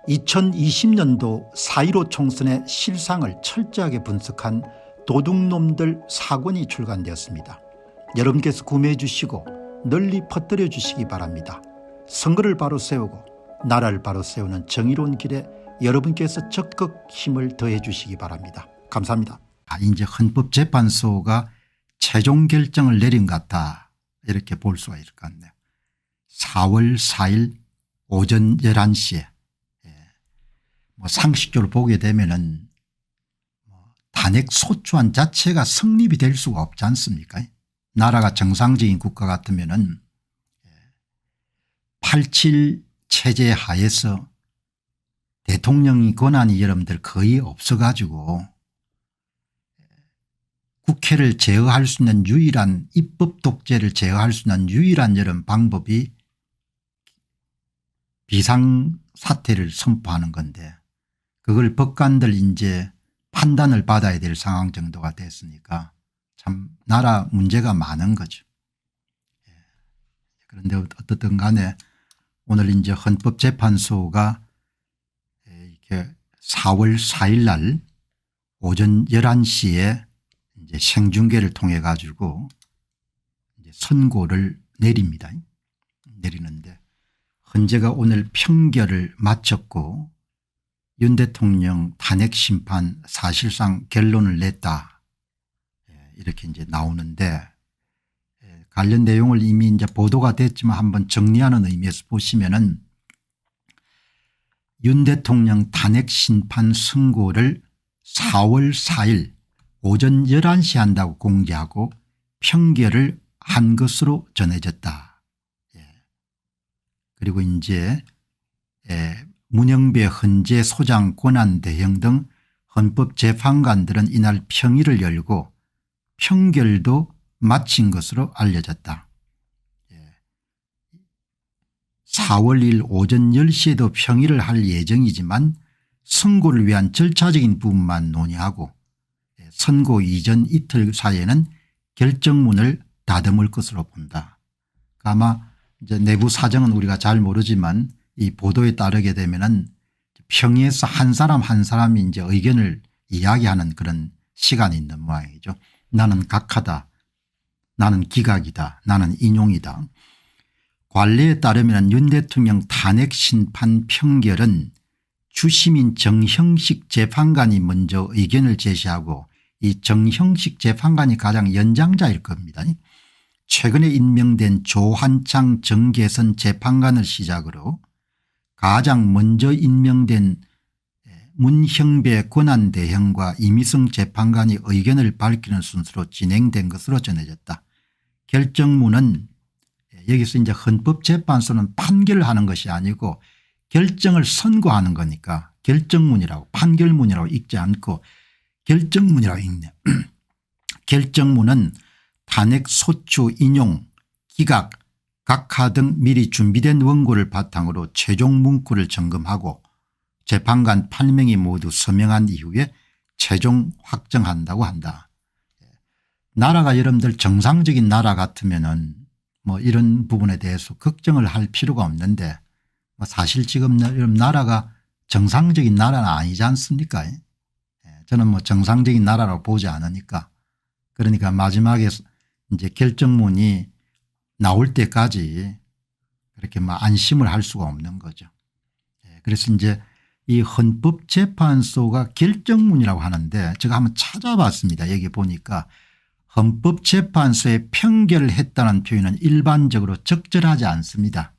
2020년도 4.15 총선의 실상을 철저하게 분석한 도둑놈들 4권이 출간되었습니다. 여러분께서 구매해 주시고 널리 퍼뜨려 주시기 바랍니다. 선거를 바로 세우고 나라를 바로 세우는 정의로운 길에 여러분께서 적극 힘을 더해 주시기 바랍니다. 감사합니다. 이제 헌법재판소가 최종 결정을 내린 것 같다, 이렇게 볼 수가 있을 것 같네요. 4월 4일 오전 11시에 상식적으로 보게 되면은 탄핵 소추안 자체가 성립이 될 수가 없지 않습니까? 나라가 정상적인 국가 같으면은 87 체제 하에서 대통령이 권한이 여러분들 거의 없어 가지고 국회를 제어할 수 있는 유일한, 입법 독재를 제어할 수 있는 유일한 여러분 방법이 비상사태를 선포하는 건데, 그걸 법관들 이제 판단을 받아야 될 상황 정도가 됐으니까 참 나라 문제가 많은 거죠. 그런데 어떻든 간에 오늘 이제 헌법재판소가 이렇게 4월 4일 날 오전 11시에 이제 생중계를 통해 가지고 이제 선고를 내립니다. 내리는데 헌재가 오늘 평결을 마쳤고 윤 대통령 탄핵 심판 사실상 결론을 냈다, 이렇게 이제 나오는데, 관련 내용을 이미 이제 보도가 됐지만 한번 정리하는 의미에서 보시면은 윤 대통령 탄핵 심판 선고를 4월 4일 오전 11시 한다고 공개하고 평결을 한 것으로 전해졌다. 그리고 이제 문영배 헌재 소장 권한대행 등 헌법재판관들은 이날 평의를 열고 평결도 마친 것으로 알려졌다. 4월 1일 오전 10시에도 평의를 할 예정이지만 선고를 위한 절차적인 부분만 논의하고 선고 이전 이틀 사이에는 결정문을 다듬을 것으로 본다. 아마 이제 내부 사정은 우리가 잘 모르지만 이 보도에 따르게 되면은 평의에서 한 사람 한 사람이 이제 의견을 이야기하는 그런 시간이 있는 모양이죠. 나는 각하다, 나는 기각이다, 나는 인용이다. 관례에 따르면 윤 대통령 탄핵 심판 평결은 주심인 정형식 재판관이 먼저 의견을 제시하고 이 정형식 재판관이 가장 연장자일 겁니다. 최근에 임명된 조한창 정계선 재판관을 시작으로 가장 먼저 임명된 문형배 권한대행과 이미성 재판관이 의견을 밝히는 순서로 진행된 것으로 전해졌다. 결정문은 여기서 이제 헌법재판소는 판결을 하는 것이 아니고 결정을 선고하는 거니까 결정문이라고, 판결문이라고 읽지 않고 결정문이라고 읽네요. 결정문은 탄핵 소추 인용, 기각, 각하 등 미리 준비된 원고를 바탕으로 최종 문구를 점검하고 재판관 8명이 모두 서명한 이후에 최종 확정한다고 한다. 나라가 여러분들 정상적인 나라 같으면은 뭐 이런 부분에 대해서 걱정을 할 필요가 없는데, 사실 지금 나라가 정상적인 나라는 아니지 않습니까? 저는 뭐 정상적인 나라라고 보지 않으니까, 그러니까 마지막에 이제 결정문이 나올 때까지 그렇게 안심을 할 수가 없는 거죠. 그래서 이제 이 헌법재판소가 결정문이라고 하는데 제가 한번 찾아봤습니다. 여기 보니까 헌법재판소에 평결을 했다는 표현은 일반적으로 적절하지 않습니다.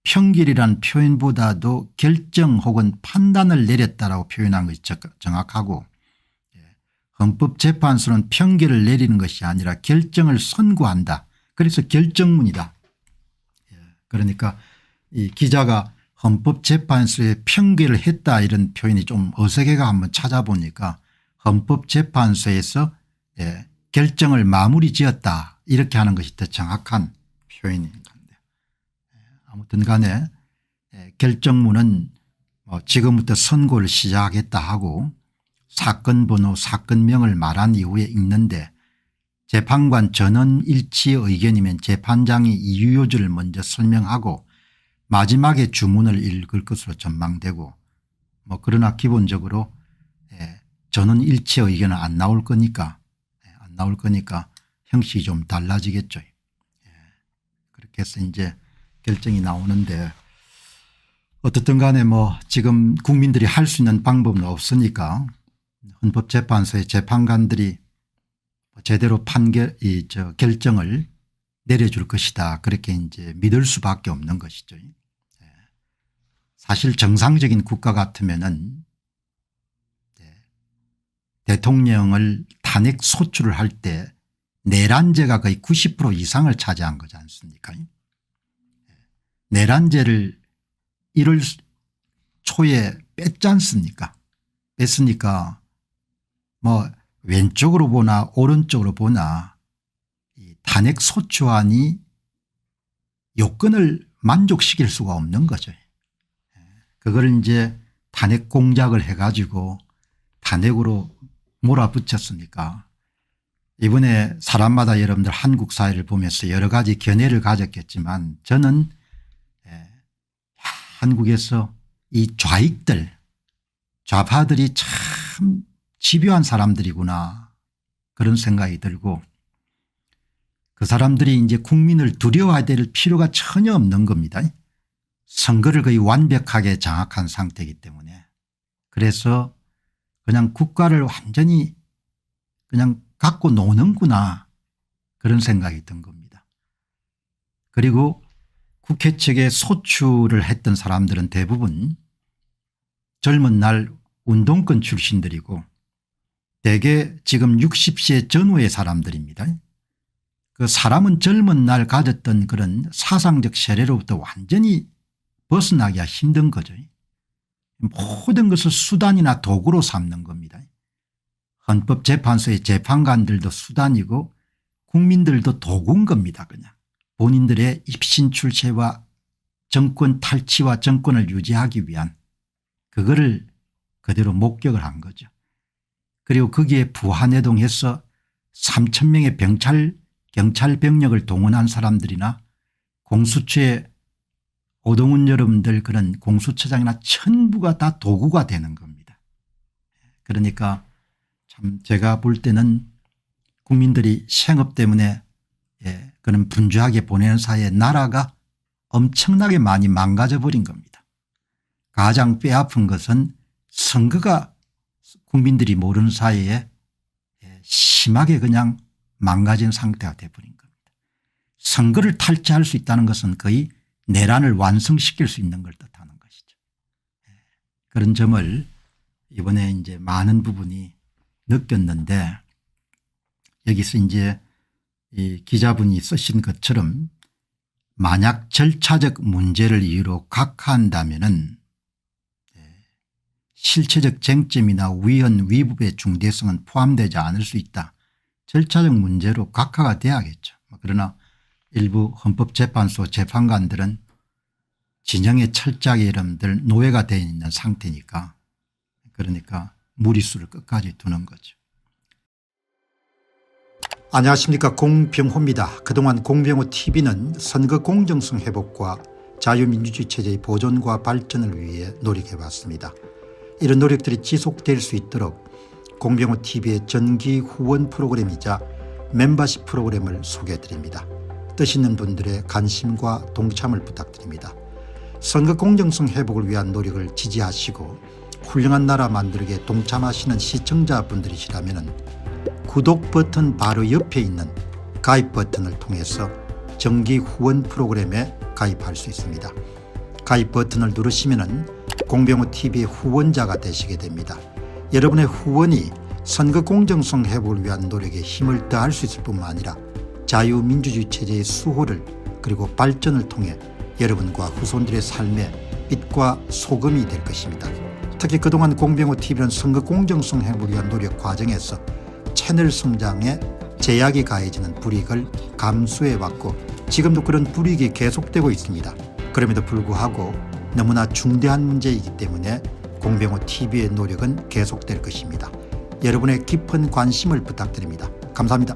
평결이란 표현보다도 결정 혹은 판단을 내렸다라고 표현한 것이 정확하고, 헌법재판소는 평결을 내리는 것이 아니라 결정을 선고한다. 그래서 결정문이다. 그러니까 이 기자가 헌법재판소에 평결을 했다 이런 표현이 좀 어색해가 한번 찾아보니까 헌법재판소에서 결정을 마무리 지었다 이렇게 하는 것이 더 정확한 표현인 건데, 아무튼 간에 결정문은 지금부터 선고를 시작하겠다 하고 사건 번호 사건명을 말한 이후에 읽는데, 재판관 전원 일치의 의견이면 재판장이 이유요지를 먼저 설명하고 마지막에 주문을 읽을 것으로 전망되고 그러나 기본적으로 전원 일체 의견은 안 나올 거니까 형식이 좀 달라지겠죠. 그렇게 해서 이제 결정이 나오는데 어떻든 간에 지금 국민들이 할 수 있는 방법은 없으니까 헌법재판소의 재판관들이 제대로 결정을 내려줄 것이다. 그렇게 이제 믿을 수밖에 없는 것이죠. 사실 정상적인 국가 같으면은 대통령을 탄핵 소추를 할 때 내란죄가 거의 90% 이상을 차지한 거지 않습니까? 내란죄를 1월 초에 뺐지 않습니까? 뺐으니까 왼쪽으로 보나 오른쪽으로 보나 이 탄핵 소추안이 요건을 만족시킬 수가 없는 거죠. 그걸 이제 탄핵 공작을 해가지고 탄핵으로 몰아붙였으니까 이번에 사람마다 여러분들 한국 사회를 보면서 여러 가지 견해를 가졌겠지만 저는 한국에서 이 좌익들 좌파들이 참 집요한 사람들이구나 그런 생각이 들고 그 사람들이 이제 국민을 두려워해야 될 필요가 전혀 없는 겁니다. 선거를 거의 완벽하게 장악한 상태이기 때문에 그래서 그냥 국가를 완전히 그냥 갖고 노는구나 그런 생각이 든 겁니다. 그리고 국회 측에 소추를 했던 사람들은 대부분 젊은 날 운동권 출신들이고 대개 지금 60세 전후의 사람들입니다. 그 사람은 젊은 날 가졌던 그런 사상적 세례로부터 완전히 벗어나기가 힘든 거죠. 모든 것을 수단이나 도구로 삼는 겁니다. 헌법재판소의 재판관들도 수단이고 국민들도 도구인 겁니다. 그냥 본인들의 입신 출세와 정권 탈취와 정권을 유지하기 위한 그거를 그대로 목격을 한 거죠. 그리고 거기에 부하내동해서 3,000명의 경찰 병력을 동원한 사람들이나 공수처의 오동훈 여러분들 그런 공수처장이나 전부가 다 도구가 되는 겁니다. 그러니까 참 제가 볼 때는 국민들이 생업 때문에 그런 분주하게 보내는 사이에 나라가 엄청나게 많이 망가져 버린 겁니다. 가장 뼈아픈 것은 선거가 국민들이 모르는 사이에 심하게 그냥 망가진 상태가 돼버린 겁니다. 선거를 탈취할 수 있다는 것은 거의 내란을 완성시킬 수 있는 걸 뜻하는 것이죠. 그런 점을 이번에 이제 많은 부분이 느꼈는데 여기서 이제 이 기자분이 쓰신 것처럼 만약 절차적 문제를 이유로 각하한다면은 실체적 쟁점이나 위헌 위법의 중대성은 포함되지 않을 수 있다. 절차적 문제로 각하가 돼야겠죠. 그러나 일부 헌법재판소 재판관들은 진영의 철저하게 여러분들 노예가 되어 있는 상태니까 그러니까 무리수를 끝까지 두는 거죠. 안녕하십니까, 공병호입니다. 그동안 공병호 TV는 선거 공정성 회복과 자유민주주의 체제의 보존과 발전을 위해 노력해왔습니다. 이런 노력들이 지속될 수 있도록 공병호 TV의 정기 후원 프로그램이자 멤버십 프로그램을 소개해드립니다. 뜻 있는 분들의 관심과 동참을 부탁드립니다. 선거 공정성 회복을 위한 노력을 지지하시고 훌륭한 나라 만들기에 동참하시는 시청자분들이시라면 구독 버튼 바로 옆에 있는 가입 버튼을 통해서 정기 후원 프로그램에 가입할 수 있습니다. 가입 버튼을 누르시면 공병호 TV의 후원자가 되시게 됩니다. 여러분의 후원이 선거 공정성 회복을 위한 노력에 힘을 더할 수 있을 뿐만 아니라 자유민주주의 체제의 수호를 그리고 발전을 통해 여러분과 후손들의 삶에 빛과 소금이 될 것입니다. 특히 그동안 공병호 TV는 선거 공정성 회복을 위한 노력 과정에서 채널 성장에 제약이 가해지는 불이익을 감수해왔고 지금도 그런 불이익이 계속되고 있습니다. 그럼에도 불구하고 너무나 중대한 문제이기 때문에 공병호 TV의 노력은 계속될 것입니다. 여러분의 깊은 관심을 부탁드립니다. 감사합니다.